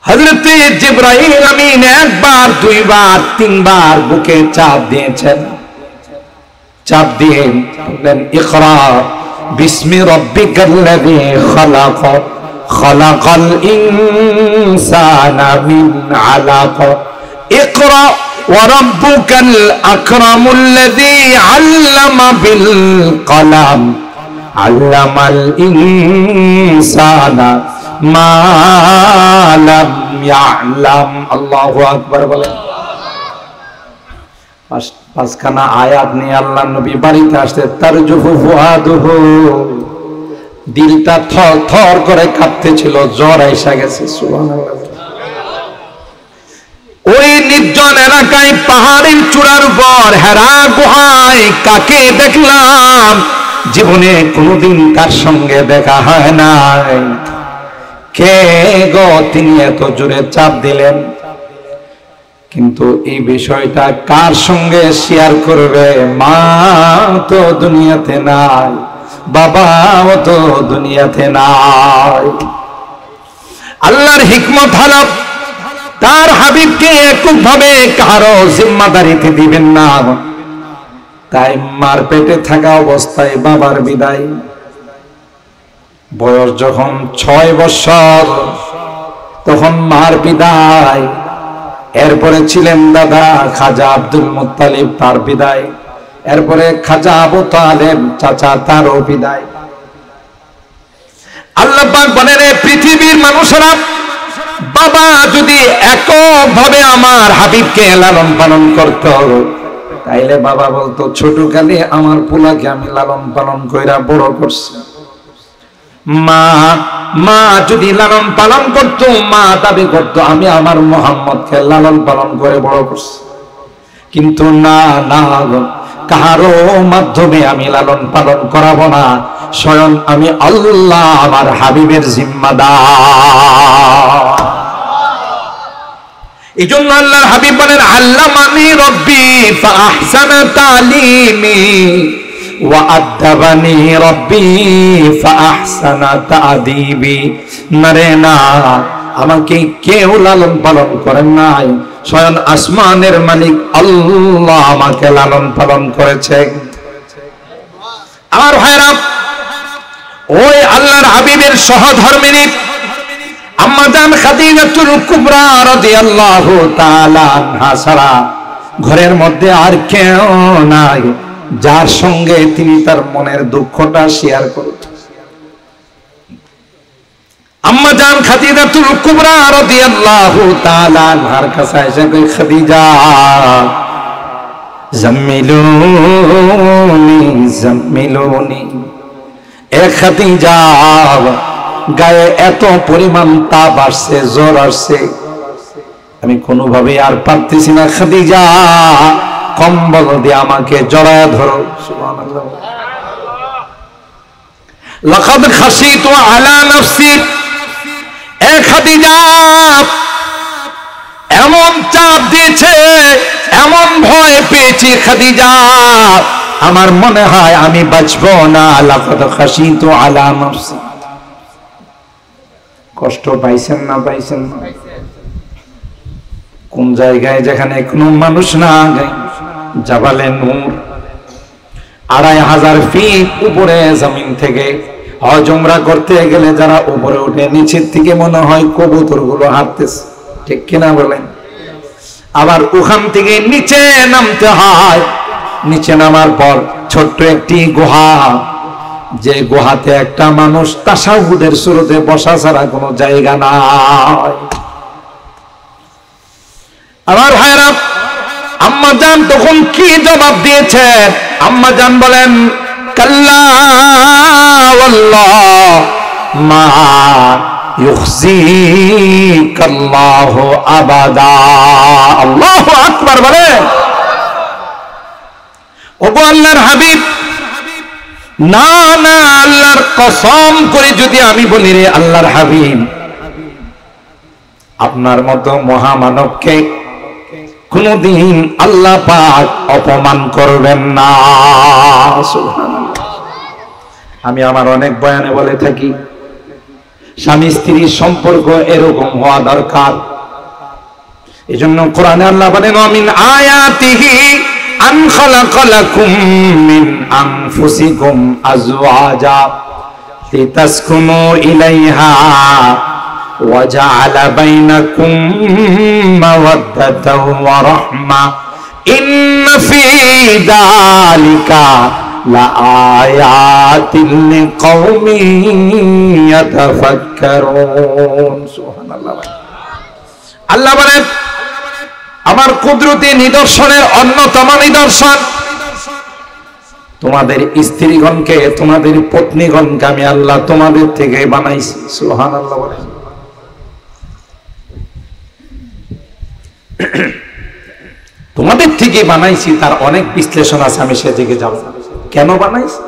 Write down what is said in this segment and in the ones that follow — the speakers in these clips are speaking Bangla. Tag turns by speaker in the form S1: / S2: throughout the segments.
S1: হযরত জিবরাইল আমিন একবার, দুইবার, তিনবার বুকে চাপ দিয়েছেন। চাপ দিয়ে বললেন, ইকরা বিসমি রাব্বিকাল্লাযী খালাক, খালাকাল ইনসানা মিন আলাক, ইকরা ওয়া রাব্বুকাল আকরামুল্লাযী আল্লামা বিল কলম, আল্লামাল ইনসানা মা লাম ইয়ালাম। আল্লাহু আকবার বলেন। পাঁচখানা আয়াত নিয়ে আল্লাহ নবী বাড়িতে আসতে তারজুফু ফুআদুহু, দিলটা থর থর করে কাঁপতেছিল, জ্বর আইসা গেছে। সুবহানাল্লাহ। ওই নির্জন এলাকায় পাহাড়ের চূড়ার উপর হেরা গুহায় কাকে দেখলাম, জীবনে কোনোদিন তার সঙ্গে দেখা হয় নাই। কে গো তিনি এত জোরে চাপ দিলেন? কিন্তু এই বিষয়টা কার সঙ্গে শেয়ার করবে? মা তো দুনিয়াতে নাই, বাবাও তো দুনিয়াতে নাই। আল্লাহর হিকমত হলো তার হাবিবকে এককভাবে কারো জিম্মাদারিতে দিবেন না। তাই মার পেটে থাকা অবস্থায় বাবার বিদায়, বয়স যখন 6 বছর তখন মার বিদায়। এরপরে ছিলেন দাদা খাজা আব্দুল মুত্তালিব, তার বিদায়। এরপরে খাজা আবু তালেব চাচা, তারও বিদায়। আল্লাহ পাক বলেন, পৃথিবীর মানুষেরা বাবা যদি এককভাবে আমার হাবিবকে লালন পালন করত, তাইলে বাবা বলতো ছোটকালে আমার পোলাকে আমি লালন পালন কইরা বড় করছি। মা যদি লালন পালন করত, মা দাবি করত আমি আমার মুহাম্মদকে লালন পালন করে বড় করছি। কিন্তু না, কারো মাধ্যমে আমি লালন পালন করাবো না, স্বয়ং আমি আল্লাহ আমার হাবিবের জিম্মাদার। এই জন্য আল্লাহর হাবিব বলেন, আল্লামানি রব্বি ফাআহসানা তালিমি ওয়া আদাবানি রব্বি ফাআহসানা তাদিবি। নারে না, আমাকে কেউ লালন পালন করেন নাই, স্বয়ং আসমানের মালিক আল্লাহ আমাকে লালন পালন করেছে। আমার ভাইরা, ওই আল্লাহর হাবিবের সহধর্মিনী আম্মা জান খাদিজাতুল কুবরা রাদিয়াল্লাহু তাআলা আনহা ছাড়া ঘরের মধ্যে আর কেউ নাই যার সঙ্গে তিনি তার মনের দুঃখটা শেয়ার করতেন। আম্মা জান খাদিজাতুল কুবরা রাদিয়াল্লাহু তাআলা আনহার কাছে এসে কই, খাদিজা জাম্মিলুনি জাম্মিলুনি, এ খাদিজা গায়ে এত পরিমাণ তাপ আসছে, জ্বর আসছে, আমি কোনোভাবে আর পারতেছি না, খাদিজা কম্বল দিয়ে আমাকে জড়ায় ধরো। সুবহানাল্লাহ। লাকাদ খাশিতু আলা নাফসি, এ খাদিজা এমন চাপ দিয়েছে, এমন ভয় পেয়েছি খাদিজা, আমার মনে হয় আমি বাঁচবো না। লাকাদ খাশিতু আলা নাফসি। কষ্ট পাইছেন না? পাইছেন না? কোন জায়গায় যেখানে কোনো মানুষ না, জাবালে নূর, 2500 ফিট উপরে জমিন থেকে হজ উমরা করতে গেলে যারা উপরে উঠে, নিচের থেকে মনে হয় কবুতর গুলো হাঁটতেছে, ঠিক কিনা বলেন? আবার ওখান থেকে নিচে নামতে হয়, নিচে নামার পর ছোট্ট একটি গুহা, যে গুহাতে একটা মানুষ তাশাহুদের শুরুতে বসা ছাড়া কোনো জায়গা নাই। আমার ভাইরা, আম্মা জান তখন কি জবাব দিয়েছে? আম্মা জান বলেন, কাল্লা ওয়াল্লাহ মা ইউখজিকাল্লাহু আবাদা। আল্লাহু আকবার বলে। ওগো আল্লাহর হাবিব, না না, আল্লাহর কসম করে যদি আমি বলি, রে আল্লাহর হাবিব, আপনার মতো মহামানবকে কোনদিন আল্লাহ পাক অপমান করবেন না। সুবহানাল্লাহ। আমি আমার অনেক বয়ানে বলে থাকি, স্বামী স্ত্রীর সম্পর্ক এরকম হওয়া দরকার। এজন্য কোরআনে আল্লাহ বলেন মিন আয়াতিহি আন খালাকা লাকুম মিন আনফুসিকুম আজওয়াজা লিতাসকুনু ইলাইহা ওয়া জাআলা বাইনাকুম মাওয়াদ্দাতাও ওয়া রাহমা ইন্না ফী যালিকা লাআয়াতিন লিকাওমিন ইয়াতাফাক্কারুন। সুবহানাল্লাহ। আল্লাহ বলেন আমার কুদরতি নিদর্শনের অন্যতম নিদর্শন তোমাদের স্ত্রীগণকে, তোমাদের পত্নীগণকে আমি আল্লাহ তোমাদের থেকে বানাইছি। সুবহানাল্লাহ বলেন। তোমাদের থেকে বানাইছি, তার অনেক বিশ্লেষণ আছে, আমি সেদিকে যাব না। কেন বানাইছি?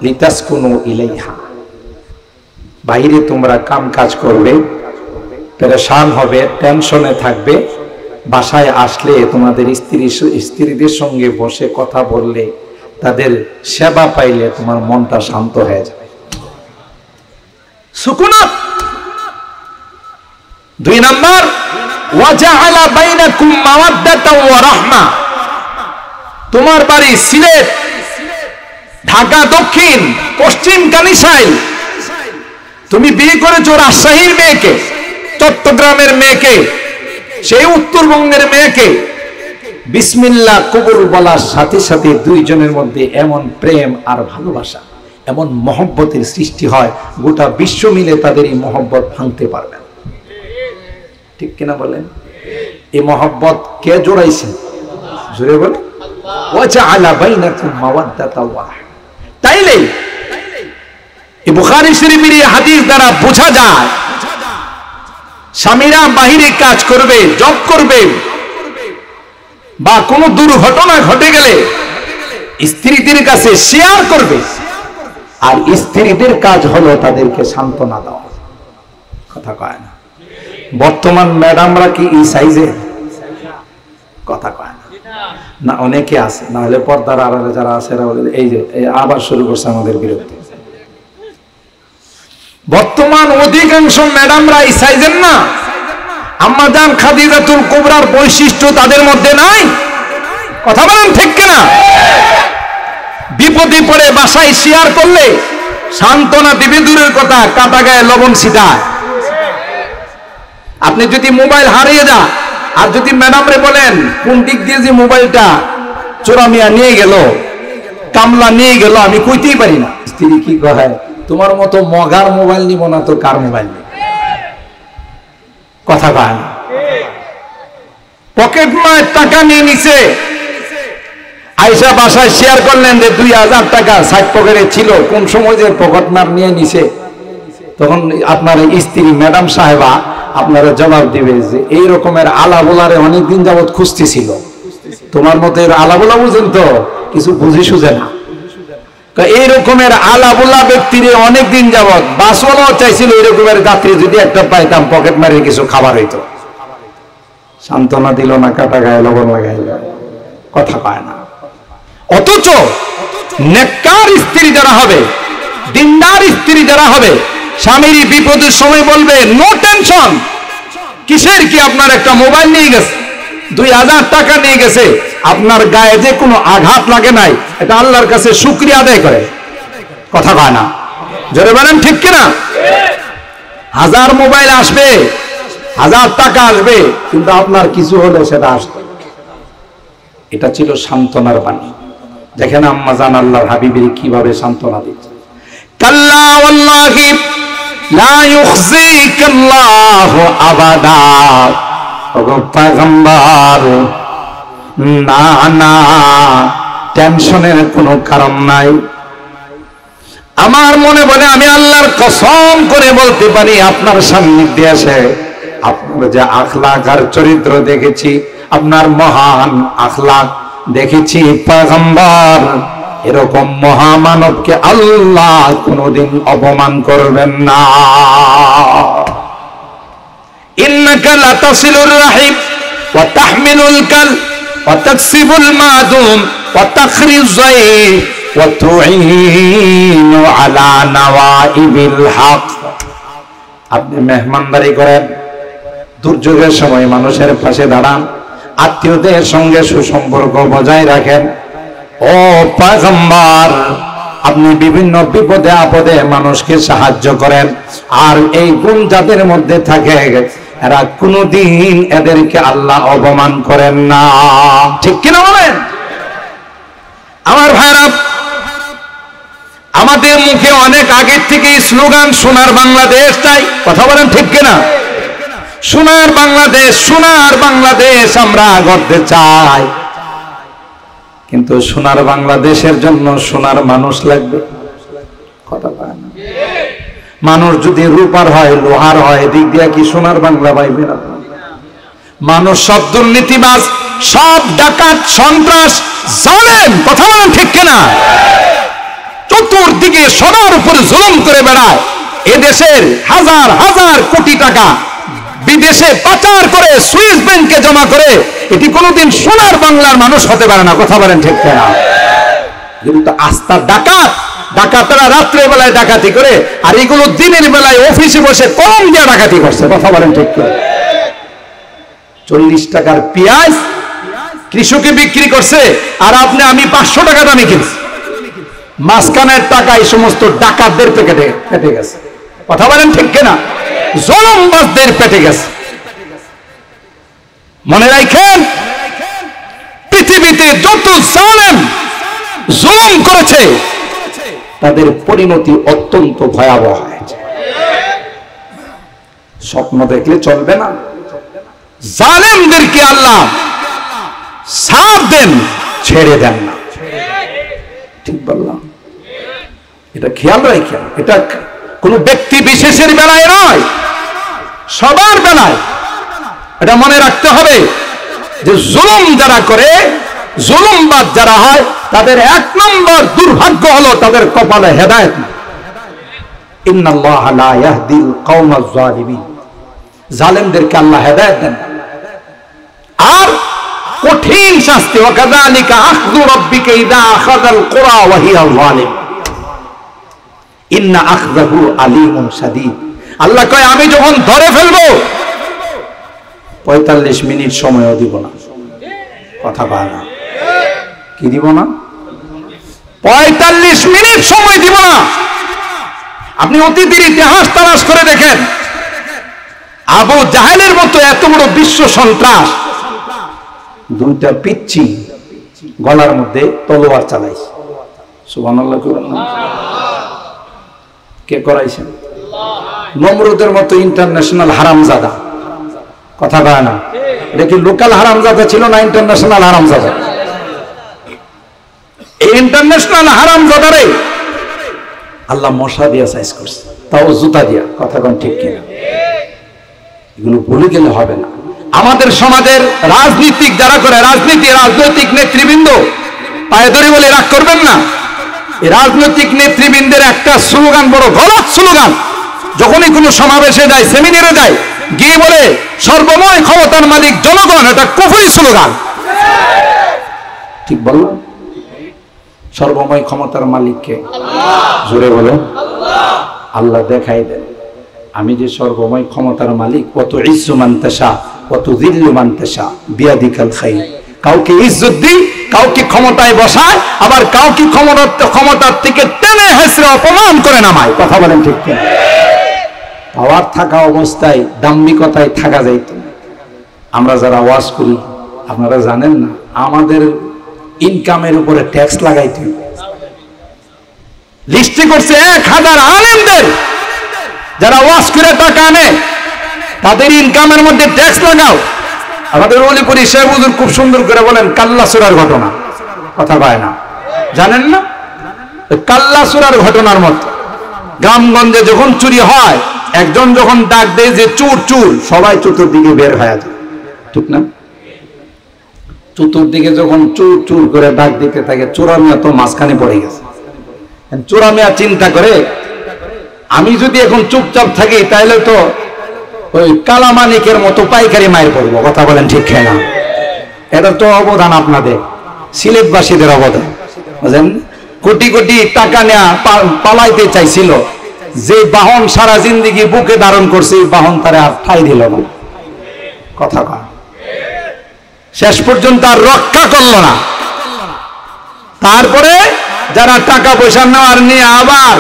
S1: লিতাসকুনু ইলাইহা, বাইরে তোমরা কাম কাজ করবে, পেরেশান হবে, টেনশনে থাকবে, বাসায় আসলে তোমাদের স্ত্রীদের সঙ্গে বসে কথা বললে, তাদের সেবা পাইলে তোমার মনটা শান্ত হয়ে যাবে। সুকুনাত। 2 নাম্বার ওয়া জাআলা বাইনাকুম মাওয়াদ্দাতাও ওয়া রাহমা। তোমার বাড়ি সিলেট, ঢাকা দক্ষিণ, পশ্চিম কানিসাই, তুমি বিয়ে করেছো রাজশাহীর মেয়েকে, চট্টগ্রামের মেয়েকে, সেই উত্তরবঙ্গের মেয়েকে, বিসমিল্লাহ কবুল বলার সাথে সাথে দুইজনের মধ্যে এমন প্রেম আর ভালোবাসা, এমন মহব্বতের সৃষ্টি হয়, গোটা বিশ্ব মিলে তাদের এই মহব্বত ভাঙতে পারবে না। ঠিক কিনা বলেন? এই মহব্বত কে জোড়াইছেন? জোরে বলে ওয়া জাআলা বাইনাকুম মাওয়াদ্দাতাও ওয়া রাহমা। তাইলে এই বুখারী শরীফের এই হাদিস দ্বারা বোঝা যায় স্বামীরা বাহিরে কাজ করবে, জব করবে, বা কোনো দুর্ঘটনা ঘটে গেলে স্ত্রীদের কাছে শেয়ার করবে, আর স্ত্রীদের কাজ হলো তাদেরকে সান্ত্বনা দেওয়া। কথা কয় না? বর্তমান ম্যাডামরা কি এই সাইজের? কথা কয় না? না, অনেকে আছে, না হলে পর্দার আড়ালে যারা আছে এই যে আবার শুরু করছে আমাদের বিরুদ্ধে। বর্তমান অধিকাংশ ম্যাডামরা এই সাইজের না। আম্মা জান খাদিজাতুল কুবরার বৈশিষ্ট্য তাদের মধ্যে নাই। কথা বলেন ঠিক কিনা? বিপদে পড়ে বাসায় শেয়ার করলে সান্ত্বনা দিবে দূরের কথা, কাটা গায়ে লবণ ছিটায়। আপনি যদি মোবাইল হারিয়ে যা, আর যদি ম্যাডামরে বলেন কোন দিক দিয়ে যে মোবাইলটা চোরামিয়া নিয়ে গেল, কামলা নিয়ে গেল, আমি কইতেই পারি না। স্ত্রী কি কয়, তোমার মতো মগার মোবাইল নিব না তো কার মোবাইল নিব? কথা কয় না? পকেট মার টাকা নিয়ে নিছে, আয়সা বাসায় শেয়ার করলেন যে 2000 টাকা সাইড পকেটে ছিল, কোন সময় যে পকেট মার নিয়ে নিছে, তখন আপনার স্ত্রী ম্যাডাম সাহেবা আপনারা জবাব দিবে যে এই রকমের আলাবোলারে অনেকদিন যাবত খুঁজতেছিল, তোমার মতো এর আলাবোলা বুঝেন তো কিছু বুঝি সুঝে না। এই রকমের আলাবোলা ব্যক্তিরে অনেকদিন যাবত বাসওয়ালাও চাইছিল এই রকমের যাত্রী যদি একটা পাইতাম পকেট মারে কিছু খাবার হইতো। সান্ত্বনা দিল না, কাটা গায়ে লবণ লাগাইল। কথা পায় না। অথচ নেককার স্ত্রী যারা হবে, দিনদার স্ত্রী যারা হবে, স্বামীর বিপদের সময় বলবে নো টেনশন, কিসের কি, আপনার একটা মোবাইল নিয়ে গেছে, 2000 টাকা নিয়ে গেছে, আপনার গায়ে যে কোনো আঘাত লাগে নাই, এটা আল্লাহর কাছে শুকরিয়া আদায় করে। কথা কয় না? জোরে বলেন ঠিক কিনা? 1000 মোবাইল আসবে, 1000 টাকা আসবে, কিন্তু আপনার কিছু হলে সেটা আসবে। এটা ছিল সান্ত্বনার বাণী। দেখেন আম্মা জান আল্লাহর হাবিবের কিভাবে সান্ত্বনা দিচ্ছে। কাল্লা ওয়াল্লাহি লা ইউখজিকাল্লাহু আবাদা। ওগো পয়গম্বর, না না, টেনশনের কোনো কারণ নাই। আমার মনে বলে আমি আল্লাহর কসম করে বলতে পারি, আপনার সান্নিধ্যে এসে আপনার যে আখলাক আর চরিত্র দেখেছি, আপনার মহান আখলাক দেখেছি, পয়গম্বর এরকম মহামানবকে আল্লাহ কোনদিন অপমান করবেন না। ইন্নাকা লাতাসিলুর রাহিম ওয়া তাহমিলুল কাল ওয়া তাকসিবুল মাদুম ওয়া তাখরিজ যায়ফ ওয়া তুঈনু আলা নওয়াইবিল হক। আপনি মেহমানদারি করেন, দুর্যোগের সময় মানুষের পাশে দাঁড়ান, আত্মীয়দের সঙ্গে সুসম্পর্ক বজায় রাখেন। ও পয়গম্বর, আপনি বিভিন্ন বিপদে আপদে মানুষকে সাহায্য করেন। আর এই গুণ যাদের মধ্যে থাকে এরা কোনদিন এদেরকে আল্লাহ অপমান করেন না। ঠিক কিনা বলেন? আমার ভাইরা, আমাদের মুখে অনেক আগের থেকে স্লোগান সোনার বাংলাদেশ চাই, কথা বলেন ঠিক কিনা? সোনার বাংলাদেশ, সোনার বাংলাদেশ আমরা গড়তে চাই, কিন্তু সোনার বাংলাদেশের জন্য সোনার মানুষ লাগবে। কথা বলেন না? মানুষ যদি রূপার হয়, লোহার হয়, এদিক দিয়ে কি সোনার বাংলা পাইবে না? মানুষ সব দুর্নীতিবাজ, সব ডাকাত, সন্ত্রাস, জালেম, কথা বলেন ঠিক কিনা? চতুর্দিকে সোনার উপরে জুলুম করে বেড়ায়। এদেশের হাজার হাজার কোটি টাকা বিদেশে পাচার করে সুইস ব্যাংকে জমা করে, এটি কোনোদিন সোনার বাংলার মানুষ হতে পারে না। কথা বলেন ঠিক কিনা? কিন্তু আস্থার ডাকাত, ডাকাতরা রাত্রে বেলায় ডাকাতি করে, আর এগুলো দিনের বেলায় অফিসে বসে কলম দিয়ে ডাকাতি করছে। কথা বলেন ঠিক কিনা? 40 টাকার পেঁয়াজ কৃষকে বিক্রি করছে, আর আপনি আমি 500 টাকা দামে কিনছি। মাঝখানের টাকা এই সমস্ত ডাকাতদের পেটে গেছে। কথা বলেন ঠিক কিনা? জুলুমবাজদের পেটে গেছে। মনে রাখেন, পৃথিবীতে যত জালেম জুলুম করেছে তাদের পরিণতি অত্যন্ত ভয়াবহ হয়েছে। স্বপ্ন দেখলে চলবে না। জালেমদেরকে আল্লাহ সাথ দেন, ছেড়ে দেন না। ঠিক বললাম? এটা খেয়াল রাখেন, এটা কোন ব্যক্তি বিশেষের বেলায় নয়, সবার বেলায় এটা মনে রাখতে হবে যে জুলুম যারা করে, জুলুমবাজ যারা হয়, তাদের 1 নম্বর দুর্ভাগ্য হলো তাদের কপালে হেদায়েত না। ইন্নাল্লাহ লা ইয়াহদিল কওমাজ জালিমিন, জালেমদেরকে আল্লাহ হেদায়েত দেন। আর কঠিন শাস্তি, ওয়া কাযালিকা আখযু রাব্বিকা ইযা আখাযাল কুরা ওয়া হিয়া যালিম ইন্না আখযাহু আলীমুন শাদীদ। আল্লাহ কয়, আমি যখন ধরে ফেলবো 45 মিনিট সময়ও দিব না। কথা বলে না? কি দিব না? 45 মিনিট সময় দিব না। আপনি অতীতের ইতিহাস তালাশ করে দেখেন, আবু জাহেলের মতো এত বড় বিশ্ব সন্ত্রাস, 2টা পিচ্চি গলার মধ্যে তলোয়ার চালাইছে। সুবহানাল্লাহ। কে করাইছেন? নমরুদের মতো ইন্টারন্যাশনাল হারামজাদা। কথা বলে না? এটা কি লোকাল হারামজাদা ছিল না ইন্টারন্যাশনাল হারামজাদা? এই ইন্টারন্যাশনাল হারামজাদারে আল্লাহ মশা দিয়া সাইজ করছে, তাও জুতা দিয়া। কথা কোন ঠিক কিনা? এগুলো ভুলে গেলে হবে না। আমাদের সমাজের রাজনীতিক যারা করে, রাজনৈতিক নেতৃবৃন্দ, পায়ে ধরে বলে রাগ করবেন না, এই রাজনৈতিক নেতৃবৃন্দের একটা স্লোগান বড় গলত স্লোগান। যখনই কোনো সমাবেশে যায়, সেমিনারে যায়, গিয়ে বলে সর্বময় ক্ষমতার মালিক জনগণ, এটা কুফরি স্লোগান। ঠিক বললাম? সর্বময় ক্ষমতার মালিককে জোরে বলে আল্লাহ দেখাই দেন, আমি যে সর্বময় ক্ষমতার মালিক। কত ইজ্জু মান তাশা কত যিল্লু মান তাশা বিয়াদিকাল খাইর। কাউকে ইজ্জত দিই, কাউকে ক্ষমতায় বসায়, আবার কাউকে ক্ষমতার থেকে টেনে হেসড়ে অপমান করে নামায়। কথা বলেন ঠিক কিনা? পাওয়ার থাকা অবস্থায় দাম্ভিকতায় থাকা যাইত। আমরা যারা ওয়াজ করি, আপনারা জানেন না, আমাদের ইনকামের উপরে ট্যাক্স লাগাইতে লিস্টে করছে 1000 আলেমদের, যারা ওয়াজ করে টাকা আনে তাদের ইনকামের মধ্যে ট্যাক্স লাগাও। আমাদের অলিপুরি শেখ হুজুর খুব সুন্দর করে বলেন কাল্লা সূরার ঘটনা। কথা পায় না? জানেন না? কাল্লা সূরার ঘটনার মতো গ্রামগঞ্জে যখন চুরি হয়, একজন যখন ডাক দেয় যে চোর চোর, সবাই চতুর্দিকে বের হয়ে যায়। ঠিক না? চতুর্দিকে যখন চোর চোর করে ডাক দিতে থাকে, চোরামিয়া তো মাঝখানে পড়ে গেছে। চোরামিয়া চিন্তা করে, আমি যদি এখন চুপচাপ থাকি তাহলে তো ওই কালামানিকের মতো পাইকারি মায়ের পড়বো। কথা বলেন ঠিক না? এটা তো অবদান আপনাদের সিলেটবাসীদের অবদান, বুঝলেন? কোটি কোটি টাকা নেয়া পালাইতে চাইছিল, যে বাহন সারা জিন্দেগি বুকে ধারণ করছে এই বাহন তারে আর ঠাঁই দিল না। কথা কয় শেষ পর্যন্ত আর রক্ষা করলো না। তারপরে যারা টাকা পয়সা নেওয়ার নিয়ে আবার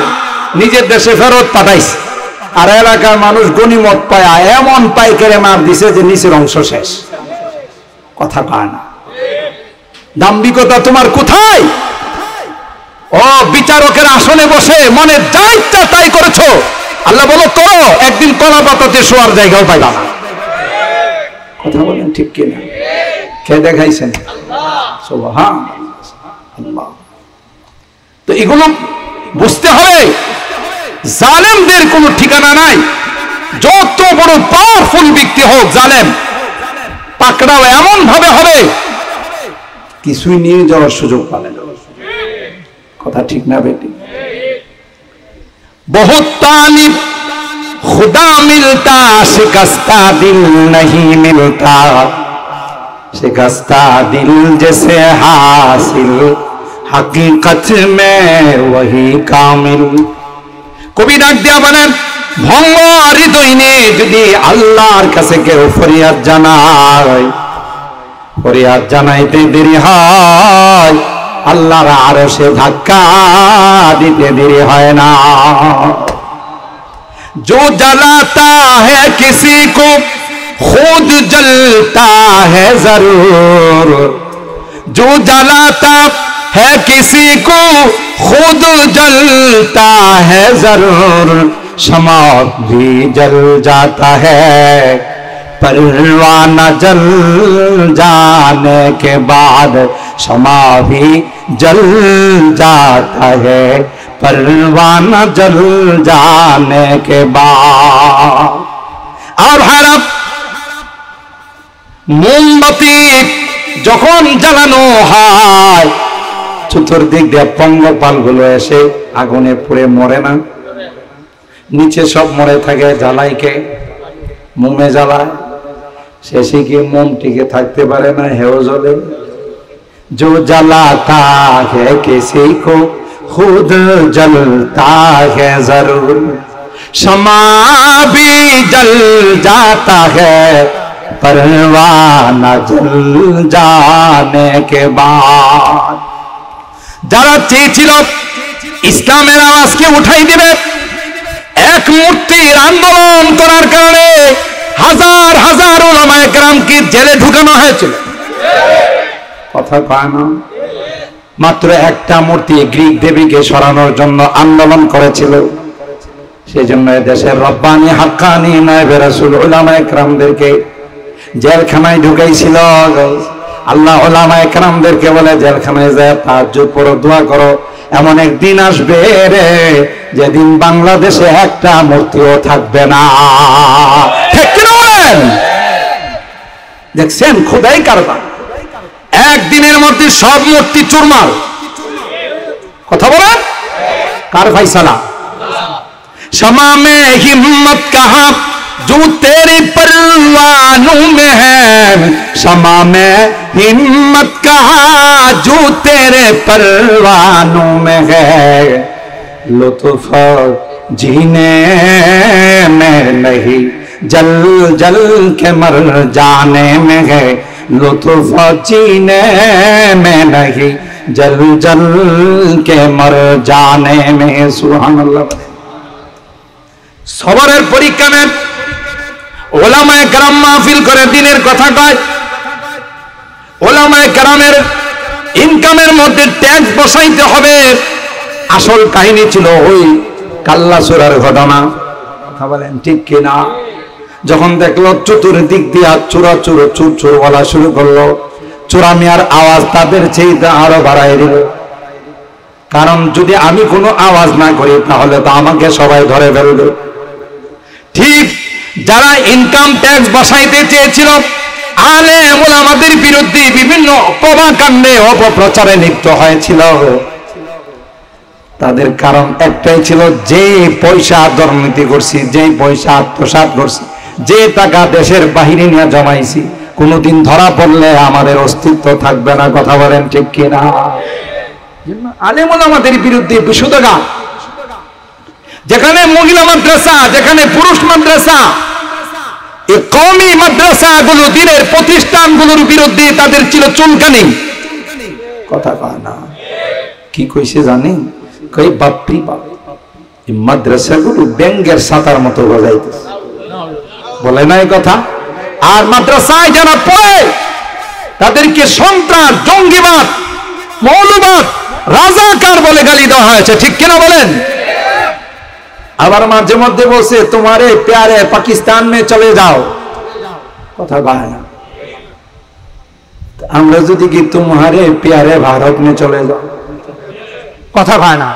S1: নিজের দেশে ফেরত পাঠাইছে, আর এলাকার মানুষ গনিমত পায় এমন পাইকারে মার দিছে যে নিচের অংশ শেষ। কথা কয় না। দাম্ভিকতা তোমার কোথায়? ও বিচারকের আসনে বসে মনে যা ইচ্ছা তাই করেছো, আল্লাহ বলো করো, একদিন কলা পাতাতে শোয়ার জায়গাও পাইবা না। কথা বলেন ঠিক কিনা? কে দেখাইছেন? সুবহানাল্লাহ। তো এগুলো বুঝতে হবে, জালেমদের কোনো ঠিকানা নাই। যত বড় পাওয়ারফুল ব্যক্তি হোক, জালেম পাকড়াও এমন ভাবে হবে কিছুই নিয়ে যাওয়ার সুযোগ পাবে না। কথা ঠিক না বেটি? বহুত তালিব खुदा मिलता शिकस्ता दिल नहीं मिलता, शिकस्ता दिल जैसे हासिल हकीकत में वही कामिल। কবি ডাক দিয়া বলেন, ভঙ্গ হৃদয় নিয়ে যদি আল্লাহর কাছে কেউ ফরিয়াদ জানায়, ফরিয়াদ জানাইতে দেরি হয়, আল্লাহর আরশে ধাক্কা দিতে দেরি হয় না। जो जलाता है किसी को खुद जलता है जरूर, जो जलाता है किसी को खुद जलता है जरूर, शमा भी जल जाता है परवाना जल जाने के बाद, शमा भी जल जाता है परवाना जल जाने के बाद। और भाइरा, মোমবাতি যখন জ্বালানো হয় চতুর্দিক দিয়ে পঙ্গপাল গুলো এসে আগুনে পুড়ে মরে না, নিচে সব মরে থাকে, জ্বালাই কে? মোমে জ্বালায়। শেষে কি মোম টিকে থাকতে পারে না, হেও জ্বলে। जो जलाता है किसी को खुद जलता है जरूर, शमा भी जल जाता है परवाना जल जाने के बाद। যারা চেয়েছিল ইসলামের আওয়াজকে উঠাই দিবে, এক মূর্তির আন্দোলন করার কারণে হাজার হাজার উলামায়ে কেরামকে জেলে ঢুকানো হয়েছিল। কথা কয় না? মাত্র একটা মূর্তি গ্রিক দেবীকে সরানোর জন্য আন্দোলন করেছিল। সেজন্য দেশের রব্বানি হাক্কানি নায়েবে রাসূল উলামায়ে কেরামদেরকে জেলখানায় ঢুকাইছিল। আল্লাহ উলামায়ে কেরামদেরকে বলে, জেলখানায় যায় তাহাজ্জুদ পড়ো, দোয়া করো, এমন একদিন আসবে রে যেদিন বাংলাদেশে একটা মূর্তিও থাকবে না। ঠিক কি না বলেন? দেখছেন খোদাই কারবার, একদিনের মধ্যে সব মূর্তি চুরমার। কথা বলেন, কার ফায়সালা? शमा में हिम्मत कहा जो तेरे परवानों में है, शमा में हिम्मत कहा जो तेरे परवानों में है, लुत्फ जीने में नहीं जल जल के मर जाने में है, लुत्फ जीने में नहीं जल जल के मर जाने में। सुभान अल्लाह। সবরের পরীক্ষা নেন, ওলামায়ে কেরাম মাহফিল করে দিনের কথা কয়। ওলামায়ে কেরামের ইনকামের মধ্যে ট্যাক্স বসাইতে হবে। আসল কাহিনী ছিল ওই কাল্লা চোরার ঘটনা। কথা বলেন ঠিক কিনা? যখন দেখলো চতুর্দিক দিয়া চোরা চোর চুর চোর বলা শুরু করলো, চোরামিয়ার আওয়াজ তাদের চেয়ে আরো বাড়াই দিল। কারণ যদি আমি কোনো আওয়াজ না করি তাহলে তো আমাকে সবাই ধরে ফেলবে। ঠিক যারা ইনকাম ট্যাক্স বসাইতে চেয়েছিল আলেম ওলামাদের বিরুদ্ধে বিভিন্ন অপবাকাণ্ডে অপপ্রচারে লিপ্ত হয়েছিল, তাদের কারণ একটাই ছিল, যে পয়সা দুর্নীতি করছি, যে পয়সা আত্মসাৎ করছি, যে টাকা দেশের বাহিরে নিয়ে জমাইছি, কোনোদিন ধরা পড়লে আমাদের অস্তিত্ব থাকবে না। কথা বলেন ঠিক কিনা? আলেম ওলামাদের বিরুদ্ধে বিশুদ্ধগান। যেখানে মহিলা মাদ্রাসা, যেখানে পুরুষ মাদ্রাসা, এই কওমি মাদ্রাসাগুলো, দিনের প্রতিষ্ঠানগুলোর বিরুদ্ধে তাদের ছিল চুলকানি। কথা কয় না, কি কইছে জানেন? কই বাপরি বাপ, এই মাদ্রাসাগুলো ব্যাঙ্গের ছাতার মতো গজাইতেছে, বলে না এই কথা? আর মাদ্রাসায় যারা পড়ে তাদেরকে সন্ত্রাস, জঙ্গিবাদ, মৌলবাদ, রাজাকার বলে গালি দেওয়া হয়েছে, ঠিক কিনা বলেন? আবার মাঝে মধ্যে বলছে তোমারে প্যারে পাকিস্তান মে চলে যাও, কথা কয় না। আমরা যদি কি তোমারে প্যারে ভারত মে চলে যাও, কথা কয় না।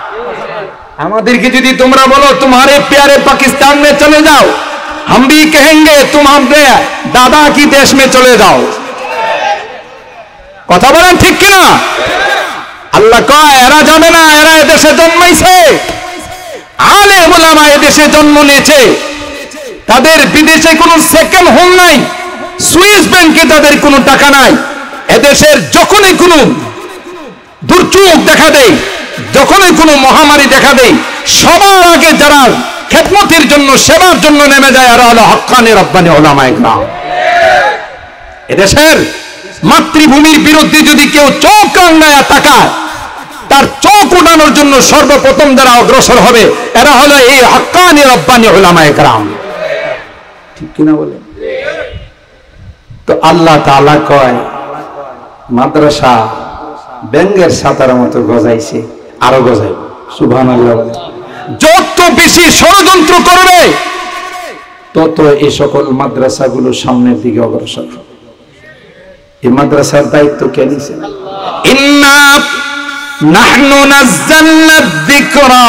S1: আমাদেরকে যদি তোমরা বলো তোমারে প্যারে পাকিস্তান মে চলে যাও, हम भी कहेंगे तुम हमरे दादा की देश में चले जाओ, কথা বলেন ঠিক কিনা? আল্লাহ কয় এরা যাবে না, এরা এদেশে জন্মাইছে, আলেম ওলামা এদেশে জন্ম নিয়েছে, তাদের বিদেশে কোনো সেকেন্ড হোম নাই, সুইস ব্যাংকে তাদের কোনো টাকা নাই। এদেশের যখনই কোনো দুর্যোগ দেখা দেয়, যখনই কোনো মহামারী দেখা দেয়, সবার আগে যারা খেদমতের জন্য, সেবার জন্য নেমে যায় এরা হলো হক্কানি রব্বানি উলামায়ে কেরাম। এদেশের মাতৃভূমির বিরুদ্ধে যদি কেউ চোখ রাঙায়া তাকায়, তার চোখ উঠানোর জন্য সর্বপ্রথম যারা অগ্রসর হবে এরা হলো এই হক্কানি রব্বানি উলামায়ে কেরাম, ঠিক কিনা বলেন? তো আল্লাহ তাআলা কয় মাদ্রাসা ব্যাঙ্গের ছাতার মতো গজাইছে, আরো গজাইবে, সুবহানাল্লাহ বলেন। যত বেশি ষড়যন্ত্র করবে তত এই সকল মাদ্রাসাগুলো সামনের দিকে অগ্রসর হবে। এই মাদ্রাসার দায়িত্ব কে নিছেন? ইন্না নাহনু নাযালনা যিকরা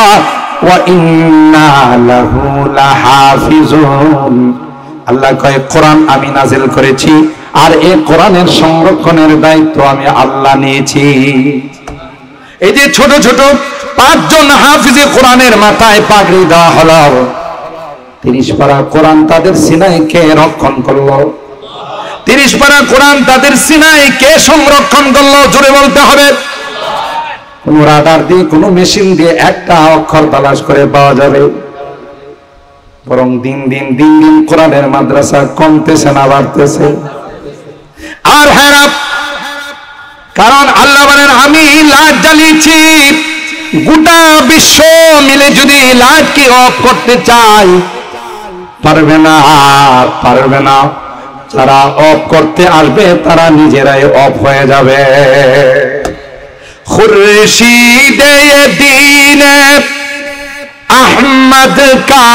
S1: ওয়া ইন্না লাহু লাহাফিজুন। আল্লাহ কয় কোরআন আমি নাজিল করেছি, আর এই কোরআনের সংরক্ষণের দায়িত্ব আমি আল্লাহ নিয়েছি। এই যে ছোট ছোট 5 জন হাফিজে কোরআনের মাথায় পাগড়ি দেওয়া হলো, 30 পারা কোরআন তাদের সিনায় কে রক্ষণ করলো? 30 পারা কোরআন তাদের সিনায় কে সংরক্ষণ করলো? জোরে বলতে হবে। কোন রাডার দিয়ে, কোন মেশিন দিয়ে একটা অক্ষর তালাশ করে পাওয়া যাবে? বরং দিন দিন দিন দিন কোরআনের মাদ্রাসা কমতেছে না বাড়তেছে? আর হ্যাঁ, কারণ আল্লাহ বলেন আমি লাইট জ্বালিয়েছি, গোটা বিশ্ব মিলে যদি লাইটকে অফ করতে চায় পারবে না, পারবে না। যারা অফ করতে আসবে তারা নিজেরাই অফ হয়ে যাবে। খুরশিদে দ্বীন আহমদ কা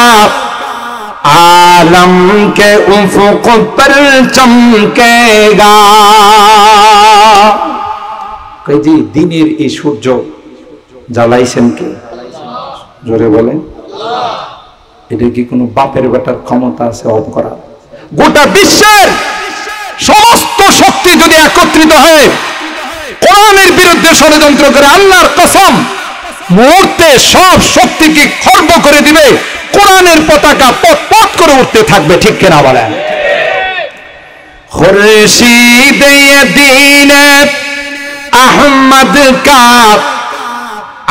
S1: आलम के उफुक पर चमकेगा। জি দিনের এই সূর্য জ্বালাইছেন কে? জোরে বলেন। এটা কি কোনো বাপের বেটার ক্ষমতা আছে অফ করা? গোটা বিশ্বের সমস্ত শক্তি যদি একত্রিত হয়ে কোরআনের বিরুদ্ধে ষড়যন্ত্র করে, আল্লাহর কসম মুহূর্তে সব শক্তিকে খর্ব করে দিবে, কোরআনের পতাকা পথ পথ করে উঠতে থাকবে, ঠিক কিনা বলেন? খুরশিদে দ্বীন अहमद का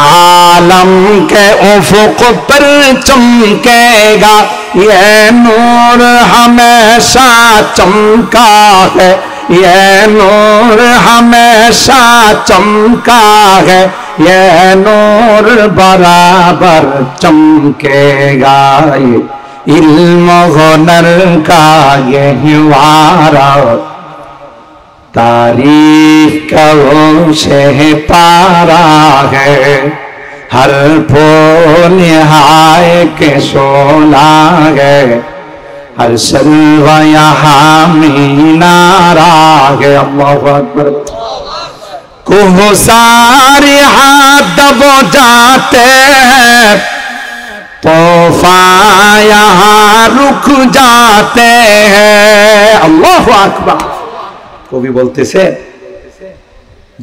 S1: आलम के उफुक पर चमकेगा, ये नूर हमेशा चमका है, ये नूर हमेशा चमका है, ये नूर बराबर चमकेगा, इल्म हुनर का यही वारा, तारीफ का वो शह पारा है, हर फूल निहाय के शोला है, हर सलवा यहाँ मीनारा है। अल्लाहु अकबर। कुह सारे हाथ दबो जाते हैं, तोहफा यहाँ रुक जाते हैं। अल्लाहु अकबर। কবি বলতেছে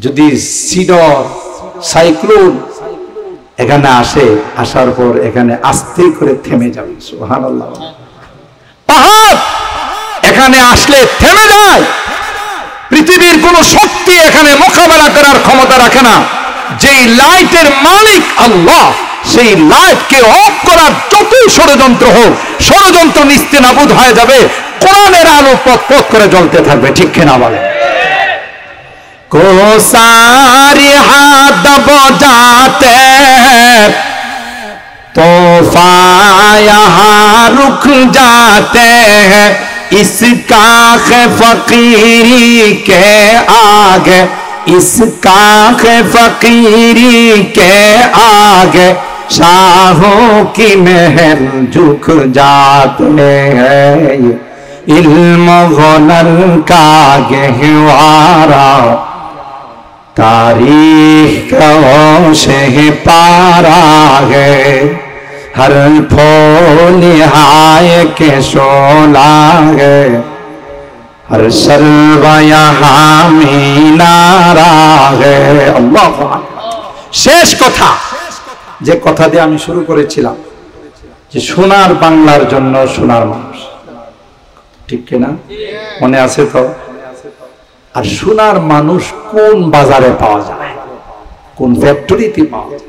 S1: যদি সিডর সাইক্লোন এখানে আসে, আসার পর এখানে আস্তে করে থেমে যাবে। সুবহানাল্লাহ। পাহাড় এখানে আসলে থেমে যায়। পৃথিবীর কোন শক্তি এখানে মোকাবেলা করার ক্ষমতা রাখে না। যেই লাইটের মালিক আল্লাহ, সেই লাইটকে অফ করার যতই ষড়যন্ত্র হোক, ষড়যন্ত্র নিস্তেনাবুদ হয়ে যাবে, কোরআনের আলো পথ পথ করে জ্বলতে থাকবে। ঠিক কিনা বলে? को सारी हाथ बजाते हैं तोहफा यहाँ रुक जाते हैं, इसका है फकीरी के आगे, इसका है फकीरी के आगे शाहों की महल झुक जाते हैं, इल्म गुनर का गहवारा तारीख का शह पारा है, हर फूल हाय के शोला है, हर शर्वा यहाँ मीनारा है। अल्लाह শেষ কথা, যে কথা দিয়ে আমি শুরু করেছিলাম, যে সোনার বাংলার জন্য সোনার মানুষ, ঠিক কিনা? মনে আছে তো? আর সোনার মানুষ কোন বাজারে পাওয়া যায়, কোন ফ্যাক্টরিতে পাওয়া যায়?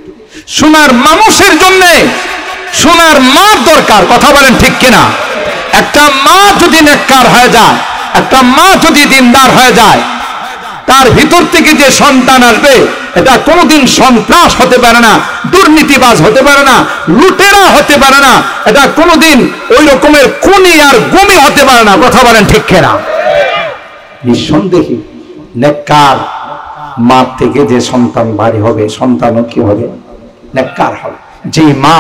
S1: সোনার মানুষের জন্য সোনার মা দরকার। কথা বলেন ঠিক কিনা? একটা মা যদি নেককার হয়ে যায়, একটা মা যদি দিনদার হয়ে যায়, তার ভিতর থেকে যে সন্তান আসবে এটা কোনোদিন সন্ত্রাস হতে পারে না, দুর্নীতিবাজ হতে পারে না, লুটেরা হতে পারে না, এটা কোনোদিন ওই রকমের খুনি আর গুমি হতে পারে না। কথা বলেন ঠিক কিনা? নিঃসন্দেহে নেককার মা থেকে যে সন্তান বাড়ি হবে, সন্তানও কি হবে? নেককার হবে। যে মা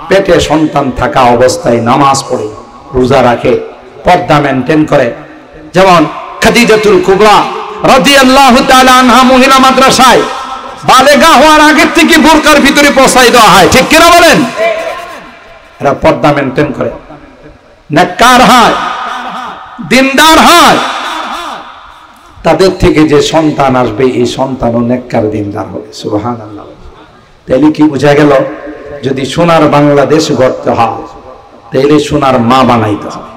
S1: পেটে সন্তান থাকা অবস্থায় নামাজ পড়ে, রোজা রাখে, পর্দা মেনটেন করে, যেমন খাদিজাতুল কুবরা রাদিয়াল্লাহু তাআলা আনহা মহিলা মাদ্রাসায় বালেগা হওয়ার আগে থেকে বোরকার ভিতরে পৌঁছাই দেওয়া হয়। ঠিক কিনা বলেন? এরা পর্দা মেনটেন করে, নেককার হয়, দিনদার হয়, তাদের থেকে যে সন্তান আসবে এই সন্তানও নেককার দিনদার হবে। সুবহানাল্লাহ। তাহলে কি বোঝা গেল? যদি সোনার বাংলাদেশ গড়তে হয় তাহলে সোনার মা বানাইতে হবে।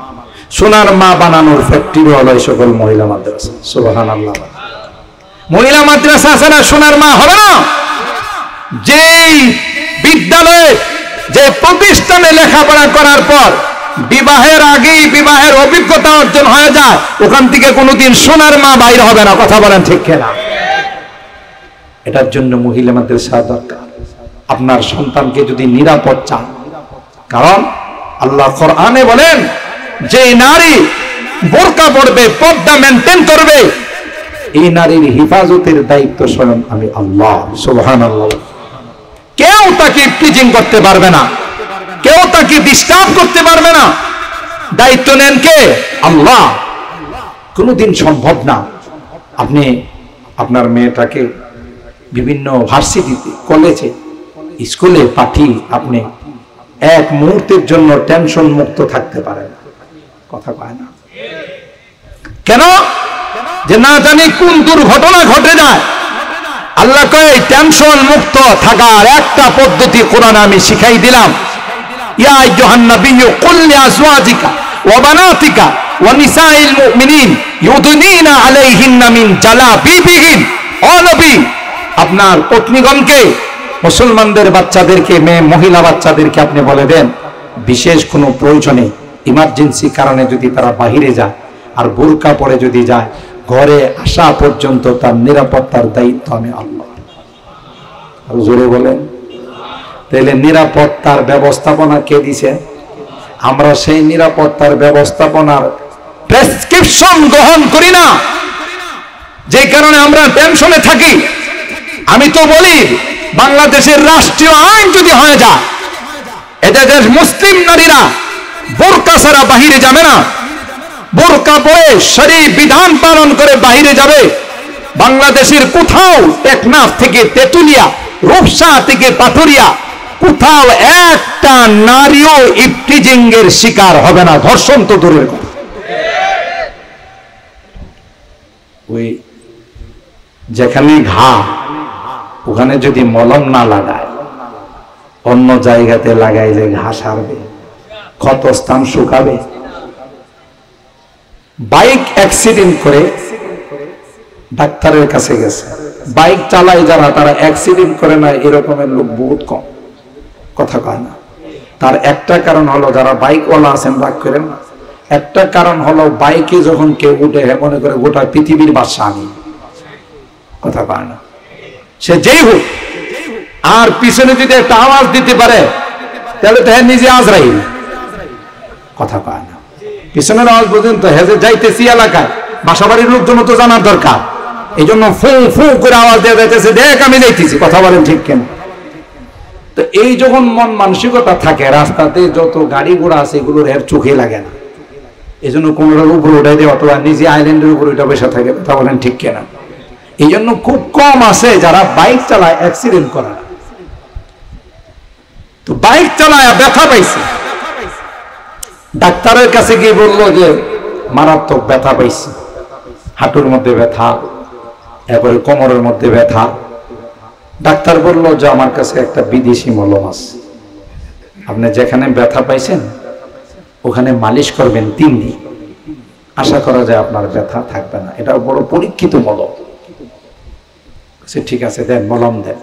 S1: সোনার মা বানানোর ফ্যাক্টরি হলো এই সকল মহিলা মাদ্রাসা। সুবহানাল্লাহ। মহিলা মাদ্রাসা আছে না, সোনার মা হবে না? যেই বিদ্যালয়ে, যে প্রতিষ্ঠানে লেখাপড়া করার পর বিবাহের আগেই বিবাহের অভিজ্ঞতা অর্জন হয়ে যায়, ওখান থেকে কোনোদিন সোনার মা বাইরে হবে না। কথা বলেন ঠিক কিনা? এটার জন্য মহিলা মাদ্রাসা দরকার। আপনার সন্তানকে যদি নিরাপদ চান, কারণ আল্লাহ কোরআনে বলেন যে নারী বোরকা পরবে, পর্দা মেনটেন করবে, এই নারীর হেফাজতের দায়িত্ব স্বয়ং আমি আল্লাহ। সুবহানাল্লাহ। কেউ তাকে টিচিং করতে পারবে না, কেউ তাকে ডিস্টার্ব করতে পারবে না। দায়িত্ব নেন কে? আল্লাহ। কোনোদিন সম্ভব না আপনি আপনার মেয়েটাকে বিভিন্ন ভার্সিটিতে, কলেজে, স্কুলে পাঠিয়ে আপনি এক মুহূর্তের জন্য টেনশন মুক্ত থাকতে পারেন। কথা কয় না কেন? যে না জানি কোন দুর্ঘটনা ঘটে যায়। আল্লাহ কয় টেনশন মুক্ত থাকার একটা পদ্ধতি কোরআনে আমি শিখাই দিলাম। ইয়া আইয়ুহান নাবিয়্যু কুল লিআজওয়াজিকা ওয়া বানাতিকা ওয়া নিসাইল মুমিনিন ইউদনিনা আলাইহিন্না মিন জালাবিবিহিন। ও নবী, আপনার পত্নীগণকে, মুসলমানদের বাচ্চাদেরকে, মেয়ে মহিলা বাচ্চাদেরকে আপনি বলে দেন, বিশেষ কোনো প্রয়োজনে, ইমার্জেন্সি কারণে যদি তারা বাহিরে যায় আর বোরকা পরে যদি যায়, ঘরে আসা পর্যন্ত তার নিরাপত্তার দায়িত্ব আমি আল্লাহ। আর জোরে বলেন। তাহলে নিরাপত্তার ব্যবস্থাপনা কে দিছে? আমরা সেই নিরাপত্তার ব্যবস্থাপনার প্রেসক্রিপশন গ্রহণ করি না, যে কারণে আমরা টেনশনে থাকি। আমি তো বলি বাংলাদেশের রাষ্ট্রীয় আইন যদি হয়ে যায়, এদেশের মুসলিম নারীরা বোরকা ছাড়া বাহিরে যাবে না, বোরকা পরে শরীয়ত বিধান পালন করে বাহিরে যাবে। বাংলাদেশের কোথাও টেকনাফ থেকে তেতুলিয়া, রূপসা থেকে পাথুরিয়া, কোথাও একটা নারীও ইফটিজিং এর শিকার হবে না, ধর্ষণ তো দূরের কথা। ওই যেখানে ঘা, ওখানে যদি মলম না লাগায়, অন্য জায়গাতে লাগাইলে ঘা সারবে, ক্ষতস্থান শুকাবে। বাইক অ্যাক্সিডেন্ট করে ডাক্তারের কাছে গেছে, বাইক চালায় যারা, তারা অ্যাক্সিডেন্ট করে না এরকমের লোক বহুত কম। কথা কয় না। তার একটা কারণ হলো, যারা বাইকওয়ালা আছেন রাগ করেন না, একটা কারণ হলো বাইকে যখন কেউ উঠে মনে করে গোটা পৃথিবীর বাদশা আমি, কথা কয় না। সে যেই হোক, আর পিছনে যদি একটা আওয়াজ দিতে পারে তাহলে তো হ্যাঁ নিজে আজরাইল, কথা কয় না। পিছনের আওয়াজ পর্যন্ত হেজে যাইতেছি এলাকায়, বাসাবাড়ির লোকজন তো জানার দরকার, এই জন্য ফু ফু করে আওয়াজ দিয়ে যাইতেছে, দেখ আমি যাইতেছি, কথা বলেন ঠিক কেন? তো এই যখন মন মানসিকতা থাকে, রাস্তাতে যত গাড়ি ঘোড়া আছে এগুলোর এর চোখে লাগে না, এই জন্য কোনোটার উপরে উঠাই দেয় অথবা নিজে আইল্যান্ডের উপরে ওইটা বসে থাকে, কথা বলেন ঠিক কেনা? এই জন্য খুব কম আছে যারা বাইক চালায় অ্যাক্সিডেন্ট করে না। তো বাইক চালায় ব্যথা পাইছে, ডাক্তারের কাছে গিয়ে বললো যে মারাত্মক ব্যথা পাইছি, হাঁটুর মধ্যে ব্যথা, এরপরে কোমরের মধ্যে ব্যথা। ডাক্তার বলল যে আমার কাছে একটা বিদেশি মলম আছে, আপনি যেখানে ব্যথা পাইছেন ওখানে মালিশ করবেন 3 দিন, আশা করা যায় আপনার ব্যথা থাকবে না। এটা বড় পরীক্ষিত মলম। ঠিক আছে দেন, মলম দেন।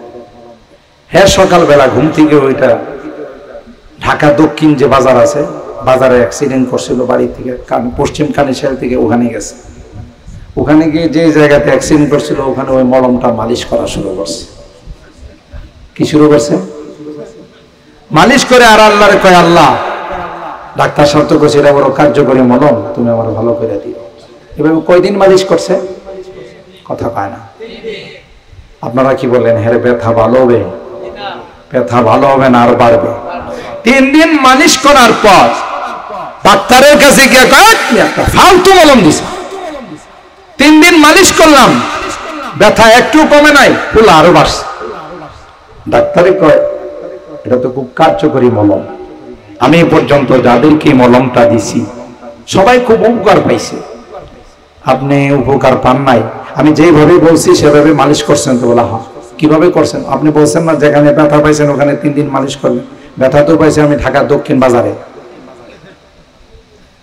S1: হ্যাঁ, সকালবেলা ঘুম থেকে ওইটা ঢাকা দক্ষিণ যে বাজার আছে, বাজারে অ্যাক্সিডেন্ট করছিল, বাড়ি থেকে পশ্চিম কানিশাল থেকে ওখানে গেছে। ওখানে গিয়ে যে জায়গাতে অ্যাক্সিডেন্ট করছিল ওখানে ওই মলমটা মালিশ করা শুরু করছে। কি শুরু করছে? মালিশ করে। আর আল্লাহরে কয়, আল্লাহ, ডাক্তার শর্ত করছে এটা বড় কার্যকরী মলম, তুমি আমার ভালো করে দিও। এভাবে কয়দিন মালিশ করছে? কথা পায় না। আপনারা কি বলেন? হ্যাঁ, ব্যথা ভালো হবে? ব্যথা ভালো হবে না, আরো বাড়বে। 3 দিন মালিশ করার পর ডাক্তারের কাছে গিয়ে ফালতু মলম দিছে। 3 দিন মালিশ করলাম, ব্যথা একটু কমে নাই, ফুল আরো বাড়ছে। ডাক্তারে কয় এটা তো খুব কার্যকরী মলম, আমি পর্যন্ত যাদেরকে মলমটা দিছি সবাই খুব উপকার পাইছে, আপনি উপকার পান নাই? আমি যেভাবে বলছি সেভাবে মালিশ করছেন তো? বলা হয়। কিভাবে করছেন? আপনি বলছেন না যেখানে ব্যথা পাইছেন ওখানে 3 দিন মালিশ করবেন। ব্যথা তো পাইছে আমি ঢাকা দক্ষিণ বাজারে,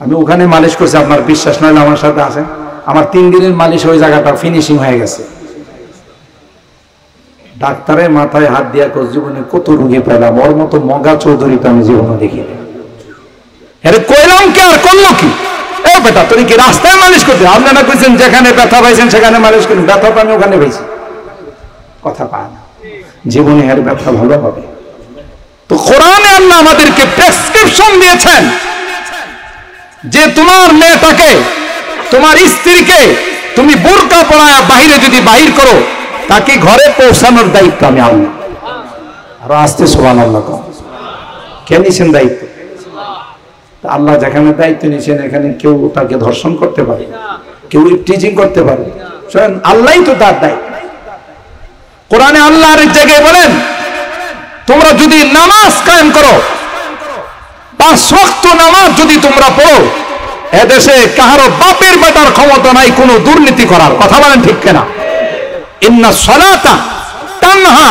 S1: আমি ওখানে মালিশ করছি। আপনার বিশ্বাস নয় আমার সাথে আসেন, আমার 3 দিনের মালিশ ওই জায়গাটা ফিনিশিং হয়ে গেছে। ডাক্তারের মাথায় হাত দিয়া জীবনে কত রুগী পেলাম, ওর মতো মগা চৌধুরী তো আমি জীবনে দেখিনি। আরে কইলাম কি আর করলো কি? এ বেটা, তুমি কি রাস্তায় মালিশ করতে? আপনারা কইছেন যেখানে ব্যথা পাইছেন সেখানে মালিশ করুন, ব্যথা তো আমি ওখানে পাইছি, কথা পায় না। জীবনে এর ব্যথা ভালো হবে? তো কোরআনে আল্লাহ আমাদেরকে প্রেসক্রিপশন দিয়েছেন যে তোমার মেয়েটাকে, তোমার স্ত্রীকে তুমি বোরকা পরায়া বাহিরে যদি বাহির করো, তাকে ঘরে পৌঁছানোর দায়িত্ব আমি আল্লাহ। আরো আসতে সুবহানাল্লাহ। কে নিছেন দায়িত্ব? আল্লাহ যেখানে দায়িত্ব নিয়েছেন এখানে কেউ তাকে ধর্ষণ করতে পারে, কেউ টিচিং করতে পারে, আল্লাহই তো তার দায়িত্ব। কোরআনে আল্লাহর জায়গায় বলেন, তোমরা যদি নামাজ কায়েম করো, 5 ওয়াক্ত নামাজ যদি তোমরা পড়ো, এদেশে কাহারো বাপের বেটার ক্ষমতা নাই কোনো দুর্নীতি করার, কথা বলেন ঠিক কিনা? ইন্না সালাতা তানহা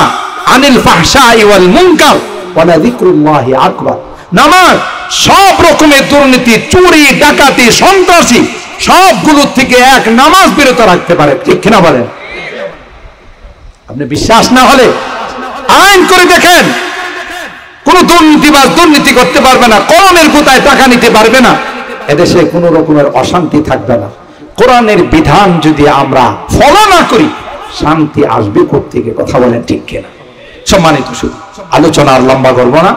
S1: আনিল ফাহশাই ওয়াল মুনকার ওয়া লাযিকরুল্লাহি আকবার। নামাজ সব রকমের দুর্নীতি, চুরি, ডাকাতি, সন্ত্রাসী সবগুলোর থেকে এক নামাজ বিরত রাখতে পারে, ঠিক কিনা বলেন? আপনি বিশ্বাস না হলে আইন করে দেখেন, কোন দুর্নীতিবাজ দুর্নীতি করতে পারবে না, কলমের গুতায় টাকা নিতে পারবে না, এদেশে কোন রকমের অশান্তি থাকবে না। কোরআনের বিধান যদি আমরা ফলো না করি, শান্তি আসবে কোত্থেকে? কথা বলেন ঠিক কিনা? সম্মানিত, শুধু আলোচনা আর লম্বা করবো না।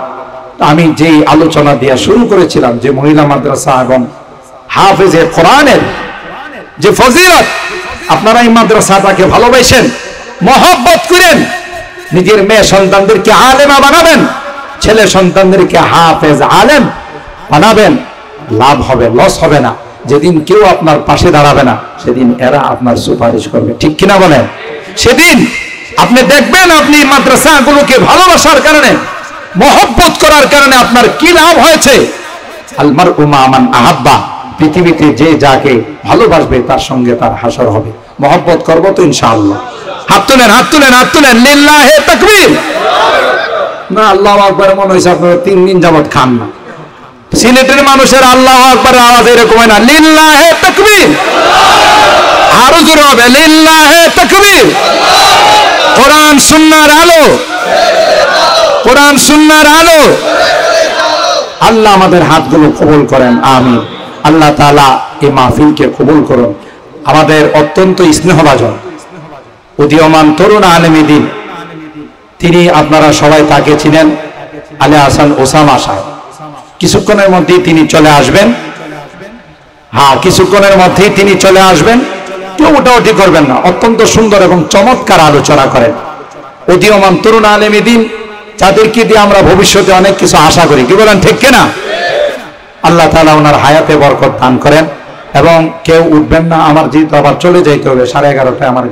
S1: আমি যেই আলোচনা দিয়ে শুরু করেছিলাম যে মহিলা মাদ্রাসা এবং হাফেজে কোরআনের যে ফজিলত, আপনারা এই মাদ্রাসাটাকে ভালোবাসেন, মহব্বত করেন, নিজের মেয়ে সন্তানদেরকে আলেমা বানাবেন, ছেলে সন্তানদেরকে হাফেজ আলেম বানাবেন, লাভ হবে, লস হবে না। যেদিন কেউ আপনার পাশে দাঁড়াবে না সেদিন এরা আপনার সুপারিশ করবে, ঠিক কিনা বলেন? সেদিন আপনি দেখবেন আপনি মাদ্রাসাগুলোকে ভালোবাসার কারণে, মহব্বত করার কারণে আপনার কি লাভ হয়েছে। আল মারউ মা মান আহাব্বা, পৃথিবীতে যে যাকে ভালোবাসবে তার সঙ্গে তার হাসর হবে। মহব্বত করবো তো ইনশাআল্লাহ। হাত তুলেন, হাত তুলেন, হাত তুলেন। লিল্লাহে তাকবীর। না, আল্লাহু আকবার মনে হয়েছে আপনারা 3 দিন যাবত খান না। সিলেটের মানুষের আল্লাহু আকবারের আওয়াজ এরকম হয় না, লিল্লাহে তাকবীর। আরো জোরে হবে, লিল্লাহে তাকবীর। কোরআন সুন্নাহর আলো, কোরআন সুন্নাহর আলো। আল্লাহ আমাদের হাতগুলো কবুল করেন, আমিন। আল্লাহ তাআলা এই মাহফিলকে কবুল করুন। আমাদের অত্যন্ত স্নেহভাজন উদীয়মান তরুণ আলেমে দ্বীন, তিনি আপনারা সবাই তাকে চিনেন, আলী হাসান ওসামা সাহেব। কিছুক্ষণের মধ্যেই তিনি চলে আসবেন। হ্যাঁ, কিছুক্ষণের মধ্যেই তিনি চলে আসবেন। কেউ ওটাওটি করবেন না, অত্যন্ত সুন্দর এবং চমৎকার আলোচনা করেন উদীয়মান তরুণ আলেমে দ্বীন, যাদেরকে দিয়ে আমরা ভবিষ্যতে অনেক কিছু আশা করি। কি বলেন, ঠিক কিনা? আল্লাহ তাআলা ওনার হায়াতে বরকত দান করেন। এবং কেউ উঠবেন না, আমার যেহেতু আবার চলে যাইতে হবে, 11:30টায় আমার